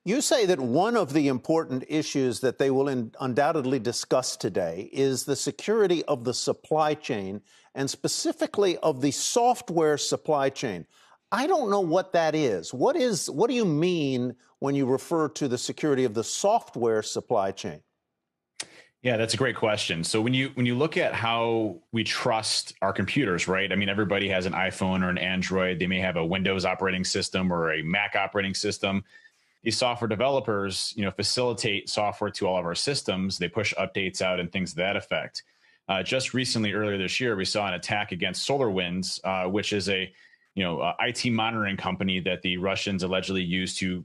You say that one of the important issues that they will undoubtedly discuss today is the security of the supply chain, and specifically of the software supply chain. I don't know what that is. What do you mean when you refer to the security of the software supply chain? Yeah, that's a great question. So when you look at how we trust our computers, right? I mean, everybody has an iPhone or an Android. They may have a Windows operating system or a Mac operating system. These software developers, facilitate software to all of our systems. They push updates out and things to that effect. Just recently, earlier this year, we saw an attack against SolarWinds, which is a IT monitoring company that the Russians allegedly used to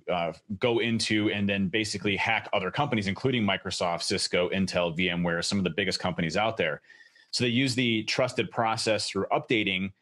go into and then basically hack other companies, including Microsoft, Cisco, Intel, VMware, some of the biggest companies out there. So they use the trusted process through updating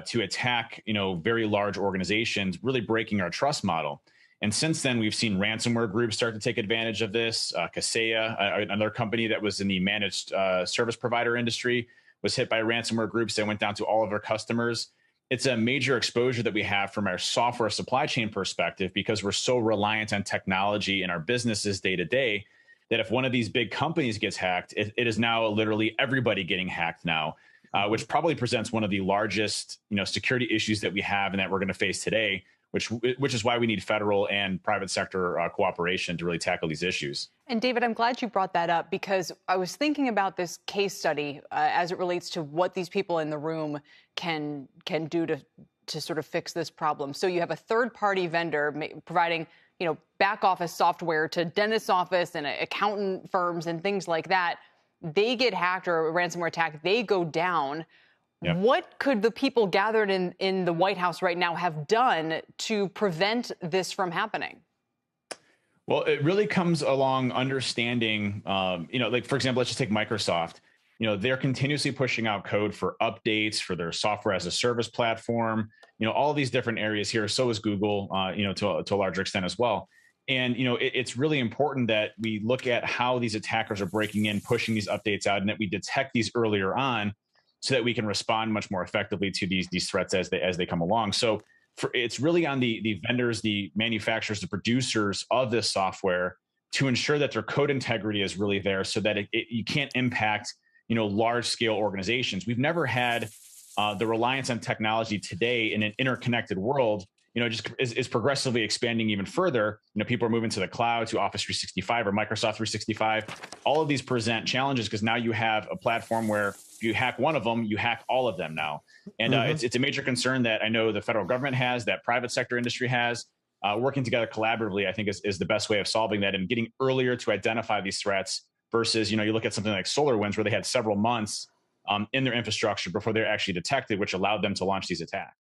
to attack, very large organizations, really breaking our trust model. And since then, we've seen ransomware groups start to take advantage of this. Kaseya, another company that was in the managed service provider industry, was hit by ransomware groups that went down to all of their customers. It's a major exposure that we have from our software supply chain perspective because we're so reliant on technology in our businesses day to day that if one of these big companies gets hacked, it is now literally everybody getting hacked now, which probably presents one of the largest security issues that we have and that we're going to face today, which is why we need federal and private sector cooperation to really tackle these issues. And David, I'm glad you brought that up because I was thinking about this case study as it relates to what these people in the room can do to sort of fix this problem. So you have a third-party vendor providing, back office software to dentist's office and accountant firms and things like that. They get hacked or a ransomware attack, they go down. Yep. What could the people gathered in the White House right now have done to prevent this from happening? Well, it really comes along understanding, like, for example, let's just take Microsoft. They're continuously pushing out code for updates for their software as a service platform, all these different areas here. So is Google, to a larger extent as well. And, it's really important that we look at how these attackers are breaking in, pushing these updates out, and that we detect these earlier on so that we can respond much more effectively to these threats as they come along. So it's really on the vendors, the manufacturers, the producers of this software to ensure that their code integrity is really there so that you can't impact, large scale organizations. We've never had the reliance on technology today in an interconnected world, just is progressively expanding even further. People are moving to the cloud, to Office 365 or Microsoft 365. All of these present challenges because now you have a platform where if you hack one of them, you hack all of them now. And it's a major concern that I know the federal government has, that private sector industry has. Working together collaboratively, I think, is the best way of solving that and getting earlier to identify these threats versus, you look at something like SolarWinds where they had several months in their infrastructure before they're actually detected, which allowed them to launch these attacks.